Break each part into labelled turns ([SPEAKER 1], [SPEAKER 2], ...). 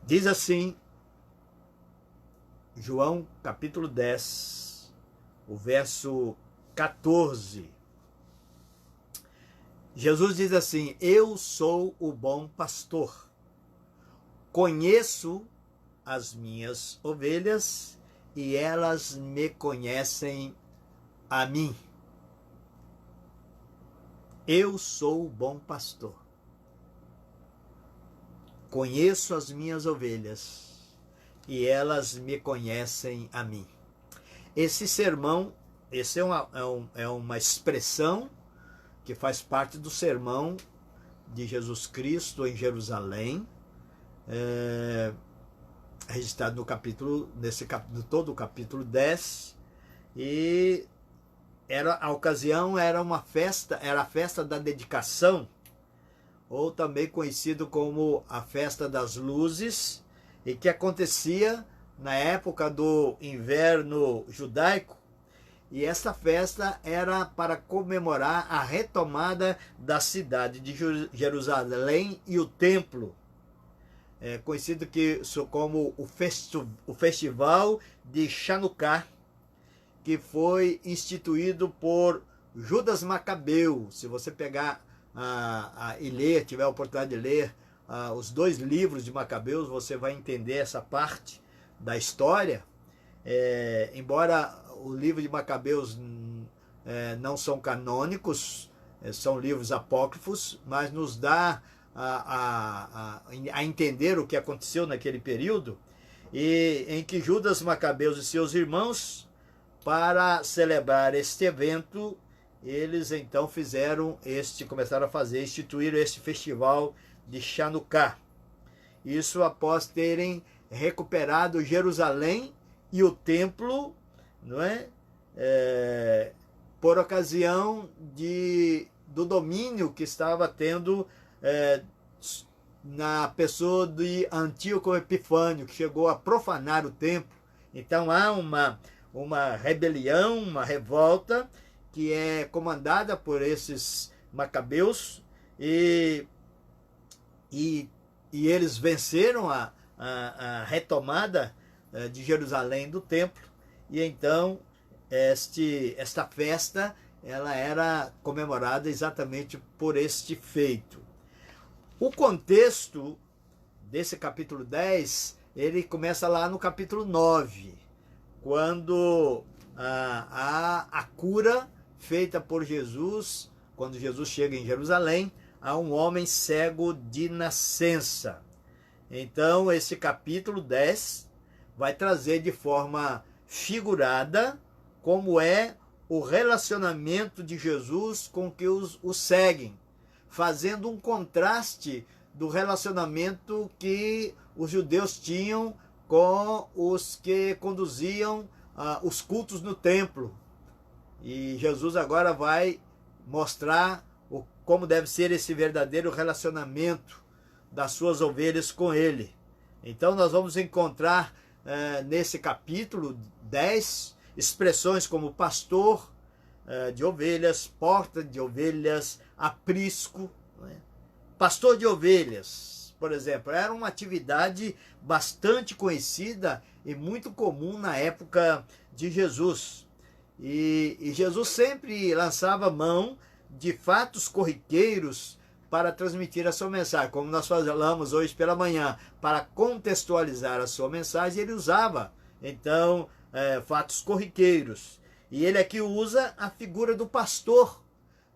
[SPEAKER 1] Diz assim, João capítulo 10, o verso 14. Jesus diz assim: eu sou o bom pastor, conheço as minhas ovelhas e elas me conhecem a mim. Eu sou o bom pastor, conheço as minhas ovelhas e elas me conhecem a mim. Esse sermão, esse é uma expressão que faz parte do sermão de Jesus Cristo em Jerusalém, registrado no capítulo, todo o capítulo 10, e a ocasião era uma festa, era a festa da dedicação, ou também conhecido como a festa das luzes, e que acontecia na época do inverno judaico. E essa festa era para comemorar a retomada da cidade de Jerusalém e o templo, conhecido como o Festival de Chanukah, que foi instituído por Judas Macabeu. Se você pegar e ler, tiver a oportunidade de ler os 2 livros de Macabeus, você vai entender essa parte da história. Embora o livro de Macabeus não são canônicos, são livros apócrifos, mas nos dá a entender o que aconteceu naquele período, e em que Judas Macabeus e seus irmãos, para celebrar este evento, eles então começaram a instituir este festival de Chanukah. Isso após terem recuperado Jerusalém e o templo, não é? Por ocasião do domínio que estava tendo na pessoa de Antíoco Epifânio, que chegou a profanar o templo. Então há uma rebelião, uma revolta, que é comandada por esses macabeus, e eles venceram a retomada de Jerusalém do templo, e então esta festa ela era comemorada exatamente por este feito. O contexto desse capítulo 10, ele começa lá no capítulo 9, quando a cura feita por Jesus, quando Jesus chega em Jerusalém, a um homem cego de nascença. Então, esse capítulo 10 vai trazer de forma figurada como é o relacionamento de Jesus com que os seguem, fazendo um contraste do relacionamento que os judeus tinham com os que conduziam os cultos no templo. E Jesus agora vai mostrar como deve ser esse verdadeiro relacionamento das suas ovelhas com ele. Então nós vamos encontrar nesse capítulo 10 expressões como pastor de ovelhas, porta de ovelhas, aprisco, né? Pastor de ovelhas, por exemplo, era uma atividade bastante conhecida e muito comum na época de Jesus. E Jesus sempre lançava mão de fatos corriqueiros para transmitir a sua mensagem. Como nós falamos hoje pela manhã, para contextualizar a sua mensagem, ele usava, então, fatos corriqueiros. E ele aqui usa a figura do pastor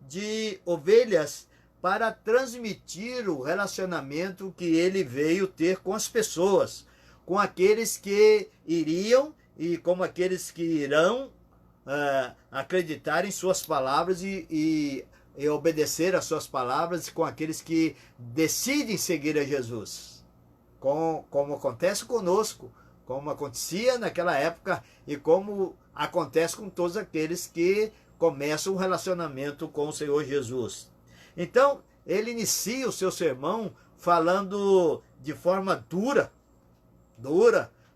[SPEAKER 1] de ovelhas para transmitir o relacionamento que ele veio ter com as pessoas, com aqueles que iriam e como aqueles que irão acreditar em suas palavras e obedecer às suas palavras, e com aqueles que decidem seguir a Jesus, como acontece conosco, como acontecia naquela época e como acontece com todos aqueles que começam um relacionamento com o Senhor Jesus. Então, ele inicia o seu sermão falando de forma dura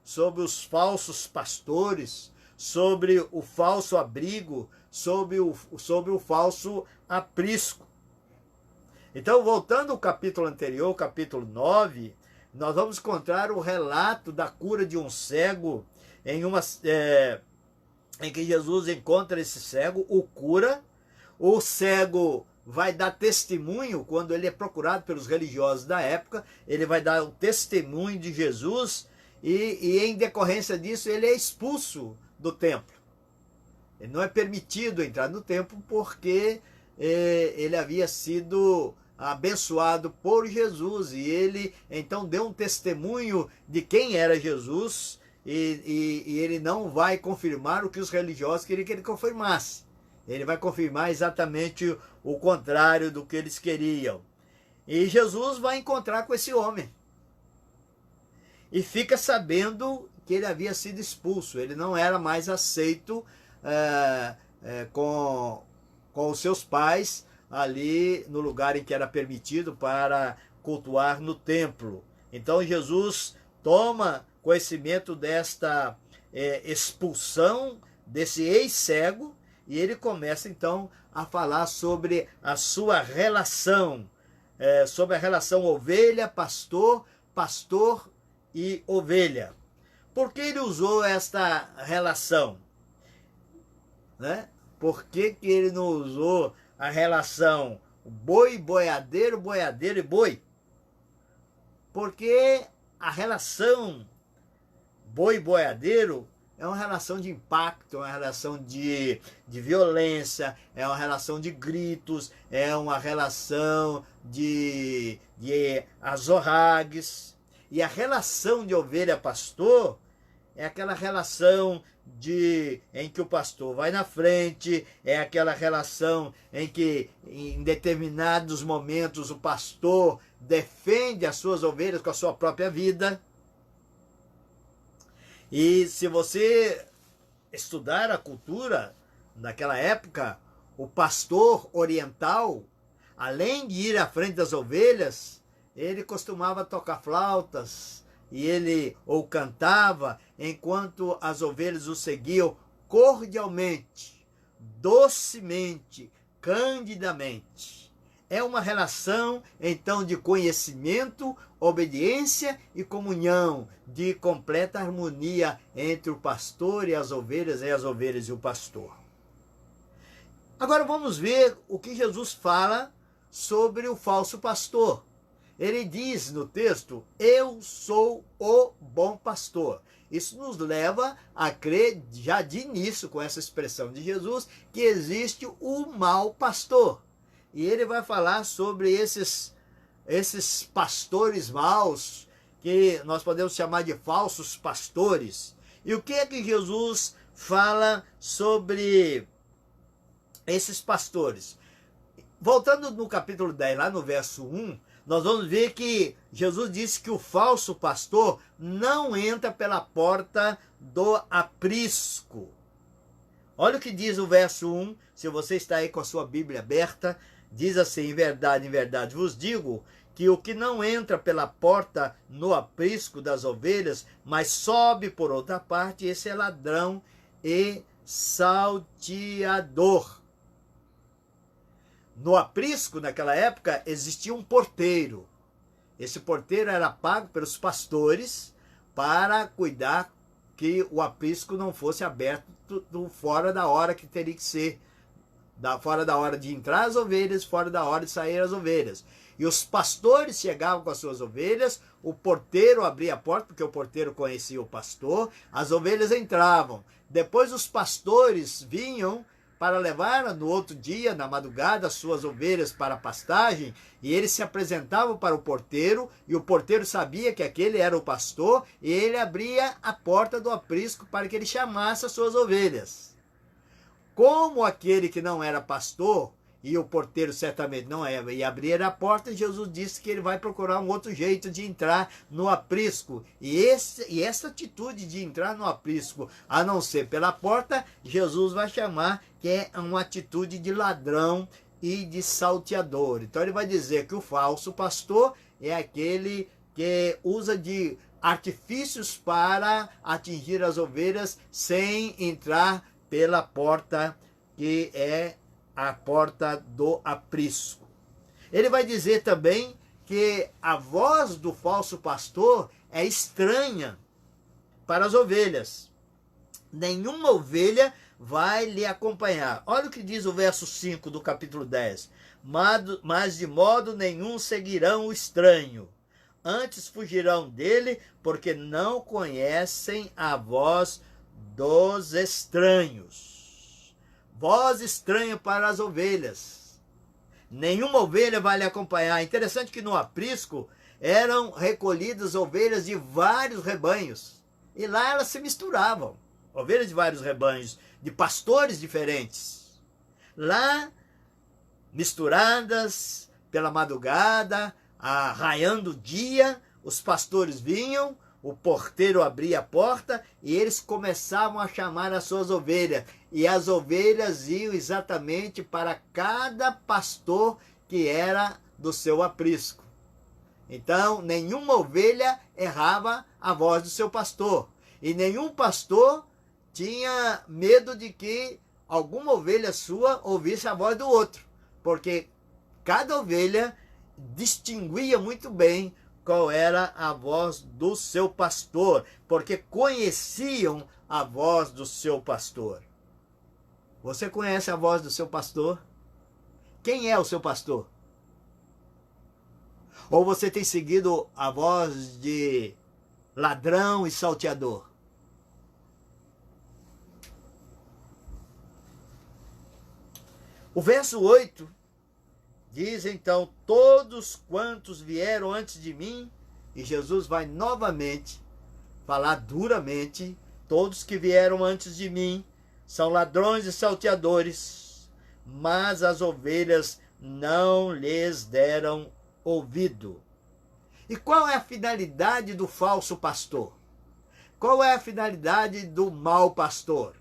[SPEAKER 1] sobre os falsos pastores, sobre o falso abrigo, sobre o falso aprisco. Então, voltando ao capítulo anterior, capítulo 9, nós vamos encontrar o relato da cura de um cego em que Jesus encontra esse cego, o cura. O cego vai dar testemunho quando ele é procurado pelos religiosos da época, ele vai dar o testemunho de Jesus e em decorrência disso ele é expulso do templo. Ele não é permitido entrar no templo porque ele havia sido abençoado por Jesus e ele então deu um testemunho de quem era Jesus e ele não vai confirmar o que os religiosos queriam que ele confirmasse. Ele vai confirmar exatamente o contrário do que eles queriam. E Jesus vai encontrar com esse homem. E fica sabendo que ele havia sido expulso. Ele não era mais aceito com os seus pais ali no lugar em que era permitido para cultuar no templo. Então Jesus toma conhecimento desta expulsão desse ex-cego e ele começa então a falar sobre a sua relação, sobre a relação ovelha, pastor, pastor e ovelha. Por que ele usou esta relação? Né? Por que ele não usou a relação boi, boiadeiro, boiadeiro e boi? Porque a relação boi, boiadeiro é uma relação de impacto, é uma relação de violência, é uma relação de gritos, é uma relação de azorragues. E a relação de ovelha-pastor é aquela relação em que o pastor vai na frente, é aquela relação em que em determinados momentos o pastor defende as suas ovelhas com a sua própria vida. E se você estudar a cultura daquela época, o pastor oriental, além de ir à frente das ovelhas, ele costumava tocar flautas e ele ou cantava enquanto as ovelhas o seguiam cordialmente, docemente, candidamente. É uma relação, então, de conhecimento, obediência e comunhão, de completa harmonia entre o pastor e as ovelhas e o pastor. Agora vamos ver o que Jesus fala sobre o falso pastor. Ele diz no texto, eu sou o bom pastor. Isso nos leva a crer, já de início, com essa expressão de Jesus, que existe o mau pastor. E ele vai falar sobre esses pastores maus, que nós podemos chamar de falsos pastores. E o que é que Jesus fala sobre esses pastores? Voltando no capítulo 10, lá no verso 1, nós vamos ver que Jesus disse que o falso pastor não entra pela porta do aprisco. Olha o que diz o verso 1, se você está aí com a sua Bíblia aberta, diz assim, em verdade vos digo, que o que não entra pela porta no aprisco das ovelhas, mas sobe por outra parte, esse é ladrão e salteador. No aprisco, naquela época, existia um porteiro. Esse porteiro era pago pelos pastores para cuidar que o aprisco não fosse aberto fora da hora que teria que ser. Fora da hora de entrar as ovelhas, fora da hora de sair as ovelhas. E os pastores chegavam com as suas ovelhas, o porteiro abria a porta, porque o porteiro conhecia o pastor, as ovelhas entravam. Depois os pastores vinham para levar no outro dia, na madrugada, as suas ovelhas para a pastagem, e eles se apresentavam para o porteiro, e o porteiro sabia que aquele era o pastor, e ele abria a porta do aprisco para que ele chamasse as suas ovelhas. Como aquele que não era pastor, e o porteiro certamente não ia abrir a porta, Jesus disse que ele vai procurar um outro jeito de entrar no aprisco. E essa atitude de entrar no aprisco, a não ser pela porta, Jesus vai chamar que é uma atitude de ladrão e de salteador. Então ele vai dizer que o falso pastor é aquele que usa de artifícios para atingir as ovelhas sem entrar pela porta que é a porta do aprisco. Ele vai dizer também que a voz do falso pastor é estranha para as ovelhas. Nenhuma ovelha vai lhe acompanhar. Olha o que diz o verso 5 do capítulo 10. Mas de modo nenhum seguirão o estranho. Antes fugirão dele, porque não conhecem a voz dos estranhos. Voz estranha para as ovelhas. Nenhuma ovelha vai lhe acompanhar. Interessante que no aprisco eram recolhidas ovelhas de vários rebanhos. E lá elas se misturavam. Ovelhas de vários rebanhos, de pastores diferentes. Lá, misturadas pela madrugada, raiando o dia, os pastores vinham, o porteiro abria a porta e eles começavam a chamar as suas ovelhas. E as ovelhas iam exatamente para cada pastor que era do seu aprisco. Então, nenhuma ovelha errava a voz do seu pastor. E nenhum pastor tinha medo de que alguma ovelha sua ouvisse a voz do outro. Porque cada ovelha distinguia muito bem qual era a voz do seu pastor, porque conheciam a voz do seu pastor. Você conhece a voz do seu pastor? Quem é o seu pastor? Ou você tem seguido a voz de ladrão e salteador? O verso 8 diz então: todos quantos vieram antes de mim, e Jesus vai novamente falar duramente, todos que vieram antes de mim são ladrões e salteadores, mas as ovelhas não lhes deram ouvido. E qual é a finalidade do falso pastor? Qual é a finalidade do mau pastor?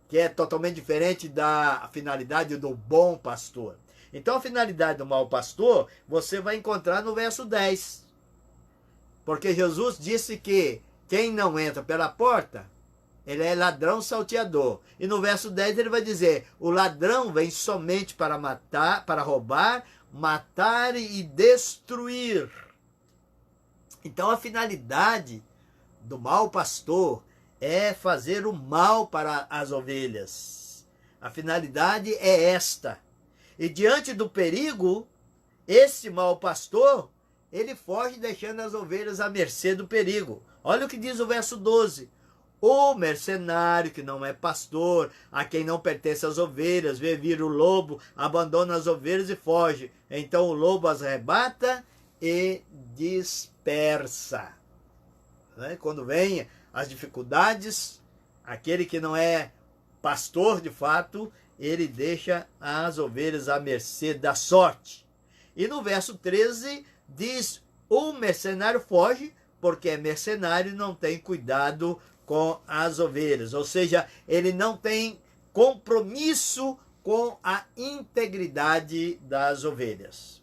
[SPEAKER 1] Que é totalmente diferente da finalidade do bom pastor. Então a finalidade do mau pastor você vai encontrar no verso 10. Porque Jesus disse que quem não entra pela porta, ele é ladrão salteador. E no verso 10 ele vai dizer: o ladrão vem somente para matar, para roubar, matar e destruir. Então a finalidade do mau pastor é fazer o mal para as ovelhas. A finalidade é esta. E diante do perigo, esse mau pastor, ele foge deixando as ovelhas à mercê do perigo. Olha o que diz o verso 12. O mercenário, que não é pastor, a quem não pertence as ovelhas, vê vir o lobo, abandona as ovelhas e foge. Então o lobo as arrebata e dispersa. Quando vem as dificuldades, aquele que não é pastor de fato, ele deixa as ovelhas à mercê da sorte. E no verso 13 diz: o mercenário foge porque é mercenário e não tem cuidado com as ovelhas. Ou seja, ele não tem compromisso com a integridade das ovelhas.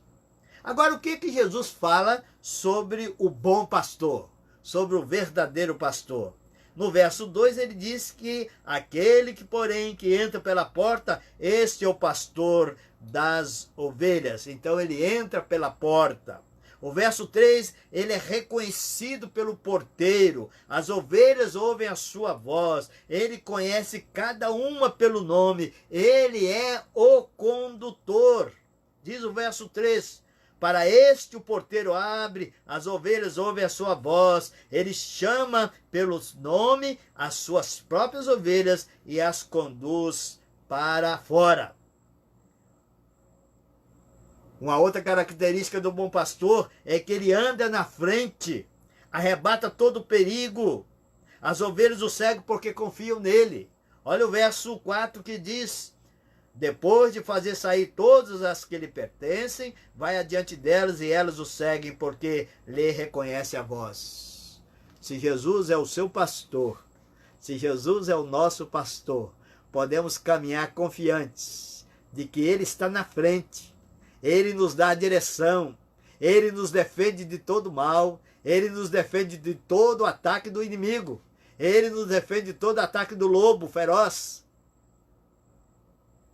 [SPEAKER 1] Agora, o que Jesus fala sobre o bom pastor? Sobre o verdadeiro pastor? No verso 2 ele diz que aquele que, porém, que entra pela porta, este é o pastor das ovelhas. Então ele entra pela porta. O verso 3, ele é reconhecido pelo porteiro. As ovelhas ouvem a sua voz. Ele conhece cada uma pelo nome. Ele é o condutor. Diz o verso 3. Para este o porteiro abre, as ovelhas ouvem a sua voz, ele chama pelo nome as suas próprias ovelhas e as conduz para fora. Uma outra característica do bom pastor é que ele anda na frente, arrebata todo o perigo. As ovelhas o seguem porque confiam nele. Olha o verso 4 que diz: depois de fazer sair todas as que lhe pertencem, vai adiante delas e elas o seguem porque lhe reconhece a voz. Se Jesus é o seu pastor, se Jesus é o nosso pastor, podemos caminhar confiantes de que ele está na frente. Ele nos dá a direção, ele nos defende de todo mal, ele nos defende de todo ataque do inimigo, ele nos defende de todo ataque do lobo feroz.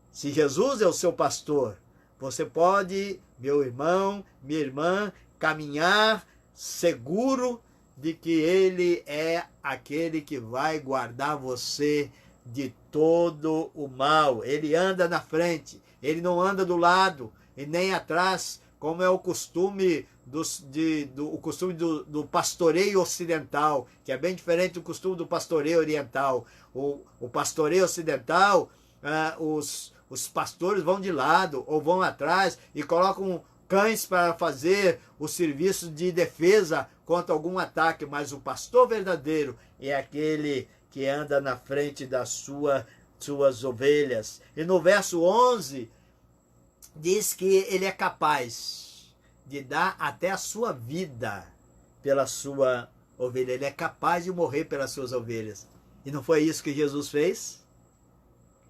[SPEAKER 1] Se Jesus é o seu pastor, Você pode, meu irmão, minha irmã, caminhar seguro de que Ele é aquele que vai guardar você de todo o mal. Ele anda na frente, Ele não anda do lado e nem atrás, como é o costume do pastoreio ocidental, que é bem diferente do costume do pastoreio oriental. O pastoreio ocidental, os pastores vão de lado ou vão atrás e colocam cães para fazer o serviço de defesa contra algum ataque, mas o pastor verdadeiro é aquele que anda na frente das suas ovelhas. E no verso 11, diz que ele é capaz de dar até a sua vida pela sua ovelha. Ele é capaz de morrer pelas suas ovelhas. E não foi isso que Jesus fez?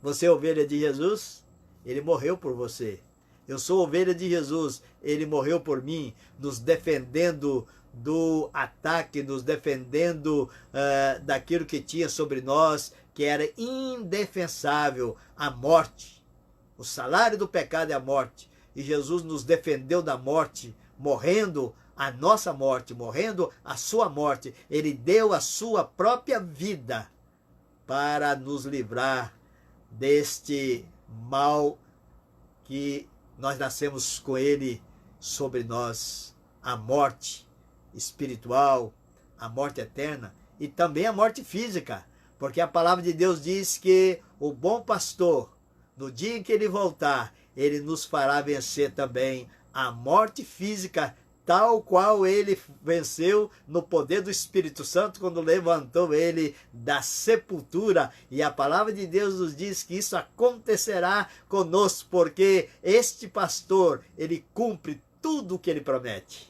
[SPEAKER 1] Você é ovelha de Jesus? Ele morreu por você. Eu sou ovelha de Jesus. Ele morreu por mim, nos defendendo do ataque, nos defendendo daquilo que tinha sobre nós, que era indefensável, a morte. O salário do pecado é a morte. E Jesus nos defendeu da morte, morrendo a nossa morte, morrendo a sua morte. Ele deu a sua própria vida para nos livrar deste mal que nós nascemos com ele sobre nós, a morte espiritual, a morte eterna e também a morte física, porque a palavra de Deus diz que o bom pastor, no dia em que ele voltar, ele nos fará vencer também a morte física, tal qual ele venceu no poder do Espírito Santo quando levantou ele da sepultura. E a palavra de Deus nos diz que isso acontecerá conosco, porque este pastor, ele cumpre tudo o que ele promete.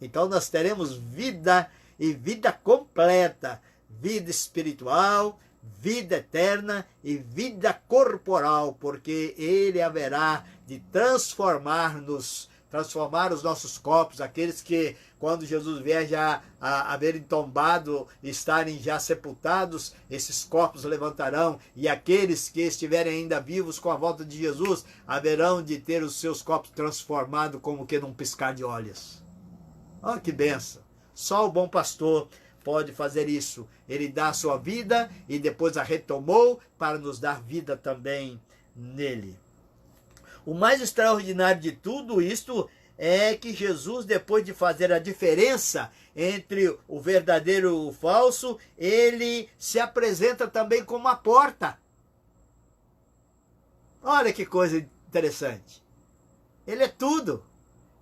[SPEAKER 1] Então nós teremos vida e vida completa, vida espiritual, vida eterna e vida corporal, porque ele haverá de transformar os nossos corpos, aqueles que, quando Jesus vier já a haverem tombado, estarem já sepultados, esses corpos levantarão, e aqueles que estiverem ainda vivos com a volta de Jesus, haverão de ter os seus corpos transformados como que num piscar de olhos. Olha que benção! Só o bom pastor pode fazer isso. Ele dá a sua vida e depois a retomou para nos dar vida também nele. O mais extraordinário de tudo isto é que Jesus, depois de fazer a diferença entre o verdadeiro e o falso, ele se apresenta também como a porta. Olha que coisa interessante. Ele é tudo.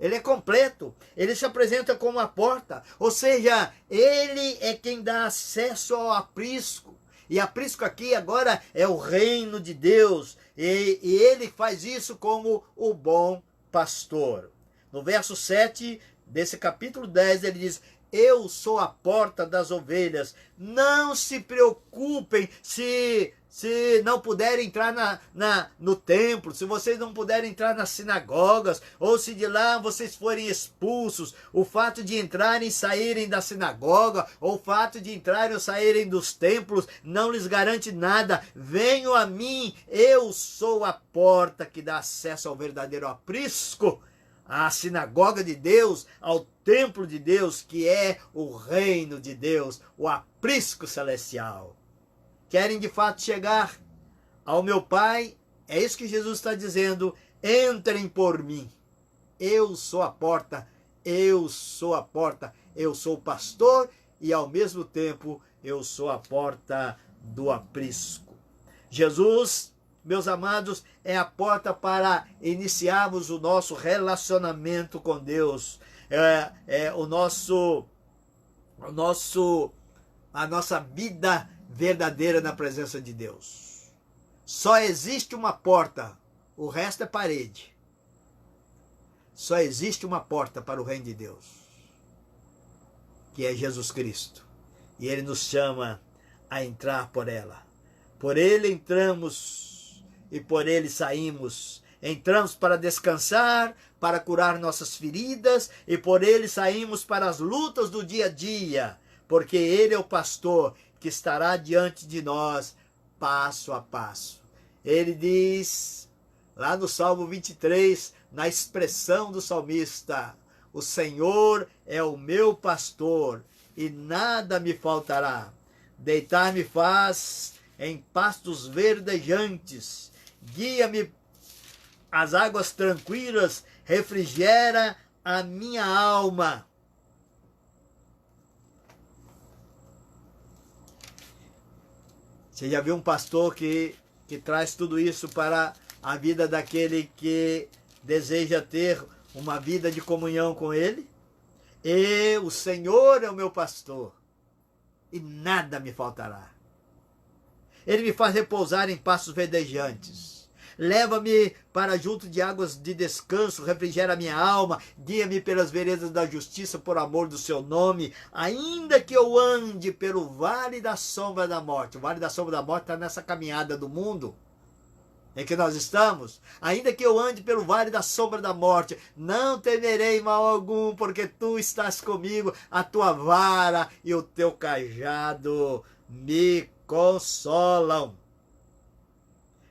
[SPEAKER 1] Ele é completo. Ele se apresenta como a porta. Ou seja, ele é quem dá acesso ao aprisco. E aprisco aqui agora é o reino de Deus. E ele faz isso como o bom pastor. No verso 7 desse capítulo 10, ele diz: eu sou a porta das ovelhas. Não se preocupem se não puderem entrar no templo, se vocês não puderem entrar nas sinagogas, ou se de lá vocês forem expulsos. O fato de entrarem e saírem da sinagoga, ou o fato de entrarem ou saírem dos templos, não lhes garante nada. Venham a mim, eu sou a porta que dá acesso ao verdadeiro aprisco, à sinagoga de Deus, ao templo de Deus, que é o reino de Deus, o aprisco celestial. Querem de fato chegar ao meu Pai? É isso que Jesus está dizendo. Entrem por mim. Eu sou a porta, eu sou a porta, eu sou o pastor e ao mesmo tempo eu sou a porta do aprisco. Jesus, meus amados, é a porta para iniciarmos o nosso relacionamento com Deus. A nossa vida verdadeira na presença de Deus. Só existe uma porta, o resto é parede. Só existe uma porta para o reino de Deus, que é Jesus Cristo. E ele nos chama a entrar por ela. Por ele entramos e por ele saímos. Entramos para descansar, para curar nossas feridas, e por ele saímos para as lutas do dia a dia, porque ele é o pastor que estará diante de nós passo a passo. Ele diz lá no Salmo 23, na expressão do salmista: o Senhor é o meu pastor e nada me faltará. Deitar-me faz em pastos verdejantes, guia-me às águas tranquilas, refrigera a minha alma. Você já viu um pastor que traz tudo isso para a vida daquele que deseja ter uma vida de comunhão com ele? E o Senhor é o meu pastor, e nada me faltará. Ele me faz repousar em pastos verdejantes. Leva-me para junto de águas de descanso, refrigera a minha alma, guia-me pelas veredas da justiça por amor do seu nome. Ainda que eu ande pelo vale da sombra da morte. O vale da sombra da morte está nessa caminhada do mundo em que nós estamos. Ainda que eu ande pelo vale da sombra da morte, não temerei mal algum, porque tu estás comigo, a tua vara e o teu cajado me consolam.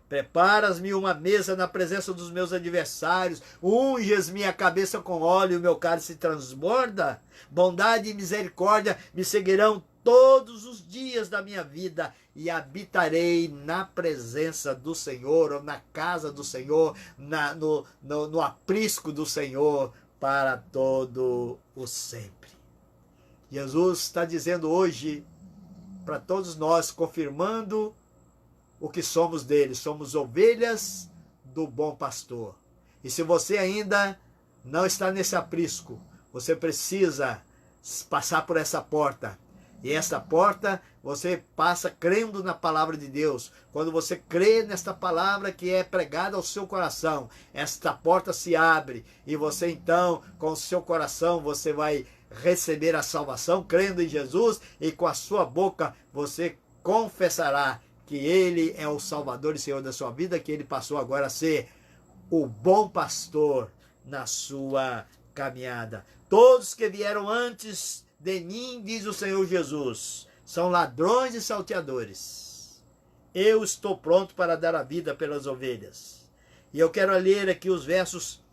[SPEAKER 1] Preparas-me uma mesa na presença dos meus adversários, unges minha cabeça com óleo e o meu cálice transborda. Bondade e misericórdia me seguirão todos os dias da minha vida, e habitarei na presença do Senhor, ou na casa do Senhor, no aprisco do Senhor, para todo o sempre. Jesus está dizendo hoje para todos nós, confirmando o que somos dele. Somos ovelhas do bom pastor. E se você ainda não está nesse aprisco, você precisa passar por essa porta. E essa porta você passa crendo na palavra de Deus. Quando você crê nesta palavra que é pregada ao seu coração, esta porta se abre e você então, com o seu coração, você vai receber a salvação, crendo em Jesus, e com a sua boca você confessará que Ele é o Salvador e Senhor da sua vida, que Ele passou agora a ser o bom pastor na sua caminhada. Todos que vieram antes de mim, diz o Senhor Jesus, são ladrões e salteadores. Eu estou pronto para dar a vida pelas ovelhas. E eu quero ler aqui os versos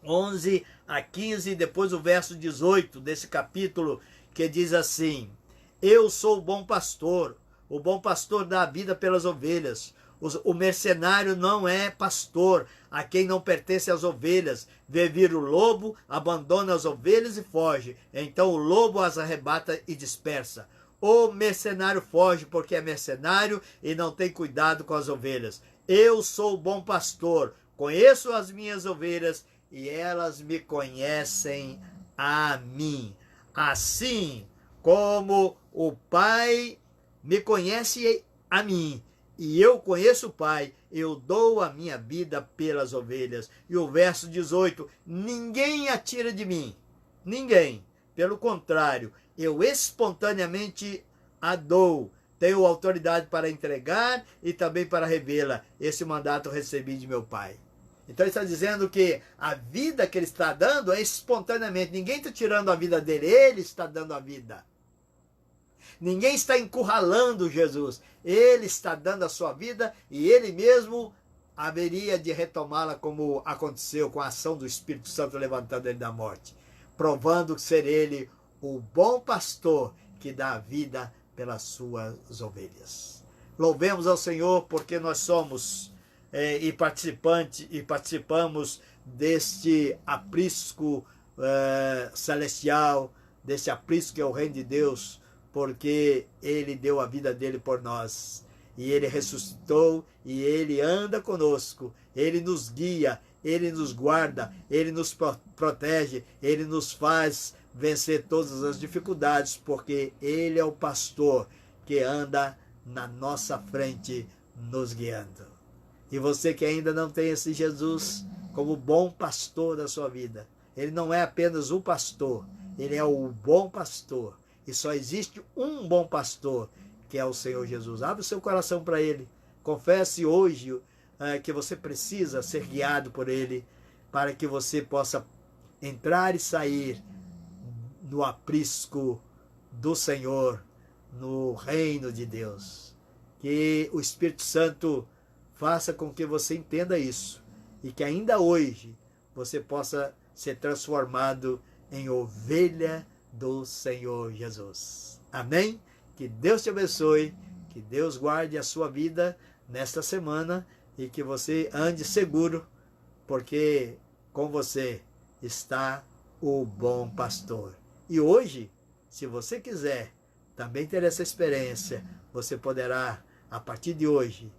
[SPEAKER 1] 11 a 15, e depois o verso 18 desse capítulo, que diz assim: eu sou o bom pastor dá a vida pelas ovelhas. O mercenário não é pastor, a quem não pertence as ovelhas. Vê vir o lobo, abandona as ovelhas e foge. Então o lobo as arrebata e dispersa. O mercenário foge porque é mercenário e não tem cuidado com as ovelhas. Eu sou o bom pastor, conheço as minhas ovelhas e elas me conhecem a mim. Assim como o Pai me conhece a mim, e eu conheço o Pai, eu dou a minha vida pelas ovelhas. E o verso 18, ninguém a tira de mim, ninguém, pelo contrário, eu espontaneamente a dou. Tenho autoridade para entregar e também para revê-la. Esse mandato recebi de meu Pai. Então ele está dizendo que a vida que ele está dando é espontaneamente. Ninguém está tirando a vida dele, ele está dando a vida. Ninguém está encurralando Jesus. Ele está dando a sua vida e ele mesmo haveria de retomá-la, como aconteceu com a ação do Espírito Santo levantando ele da morte, provando ser ele o bom pastor que dá a vida pelas suas ovelhas. Louvemos ao Senhor porque nós somos e participamos deste aprisco celestial, deste aprisco que é o reino de Deus, porque ele deu a vida dele por nós. E ele ressuscitou e ele anda conosco. Ele nos guia, ele nos guarda, ele nos protege, ele nos faz vencer todas as dificuldades, porque ele é o pastor que anda na nossa frente, nos guiando. E você que ainda não tem esse Jesus como bom pastor da sua vida, ele não é apenas o pastor, ele é o bom pastor. E só existe um bom pastor, que é o Senhor Jesus. Abre o seu coração para ele. Confesse hoje que você precisa ser guiado por ele, para que você possa entrar e sair no aprisco do Senhor, no reino de Deus. Que o Espírito Santo faça com que você entenda isso e que ainda hoje você possa ser transformado em ovelha do Senhor Jesus. Amém? Que Deus te abençoe, que Deus guarde a sua vida nesta semana e que você ande seguro, porque com você está o bom pastor. E hoje, se você quiser também ter essa experiência, você poderá, a partir de hoje,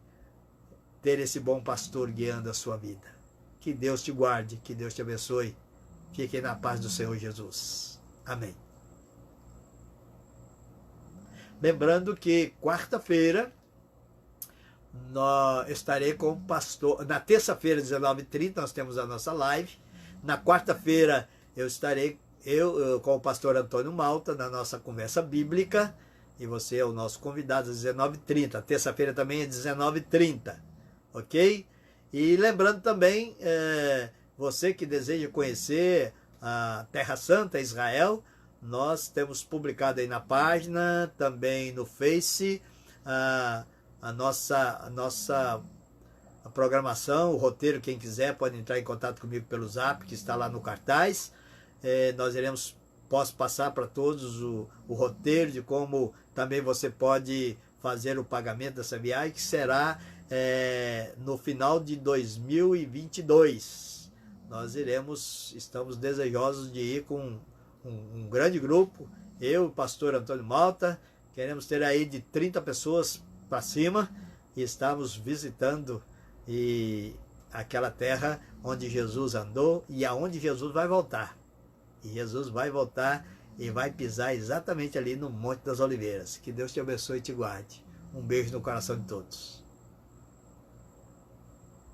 [SPEAKER 1] ter esse bom pastor guiando a sua vida. Que Deus te guarde, que Deus te abençoe. Fique na paz do Senhor Jesus. Amém. Lembrando que quarta-feira estarei com o pastor. Na terça-feira, 19h30, nós temos a nossa live. Na quarta-feira eu estarei com o pastor Antônio Malta na nossa conversa bíblica. E você é o nosso convidado às 19h30. Terça-feira também é 19h30. Ok? E lembrando também, você que deseja conhecer a Terra Santa, Israel, nós temos publicado aí na página, também no Face, a nossa programação, o roteiro. Quem quiser pode entrar em contato comigo pelo Zap, que está lá no cartaz. Posso passar para todos o roteiro de como também você pode fazer o pagamento dessa viagem, que será no final de 2022. Nós estamos desejosos de ir com um grande grupo, eu, o pastor Antônio Malta, queremos ter aí de 30 pessoas para cima, e estamos visitando aquela terra onde Jesus andou e aonde Jesus vai voltar. E Jesus vai voltar e vai pisar exatamente ali no Monte das Oliveiras. Que Deus te abençoe e te guarde. Um beijo no coração de todos.